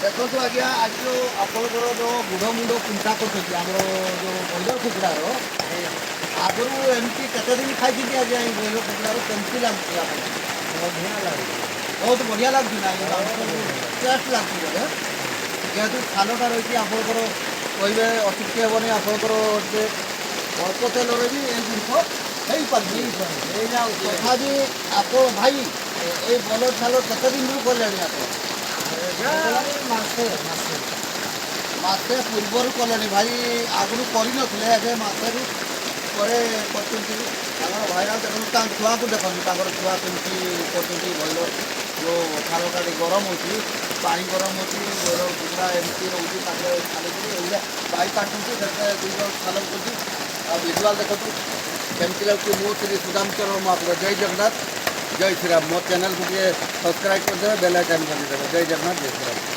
देखो आज्ञा आज जो आपंकर जो बुढ़ मुंड चिंता कर जो ब्रयलर कुकुड़ार आगु एमती केते दिन खाई आज्ञा ये ब्रयलर कुकुड़ार केमती लगुच बढ़िया लगे बहुत बढ़िया लगुच ना टेस्ट लगुच बोले जेहेतु छालटा रही आपंकर कहे अत्युक्ति हेनी आपंकर अल्प तेल भी ये जिन तथापि आप भाई ये ब्रयलर छाल केते दिन कले मासे मासे मासे पूर्वर कले भाई आगु कर मसे भाईरा देखो छुआ को देखो छुआ कमी ब्रयलर जो छाल काटी गरम हो पा गरम हो ब्रयलर कुकुड़ा एमती रोचे छाली भाई काटुचे दुई छाल कर विजुआल देखो केमती लगे मुझे सुदाम चरण महापुर जय जगन्नाथ जय श्रीराम मो चैनल को सब्सक्राइब करदे बेल आइकन कर देवे जय जगन्नाथ जय श्रीराम।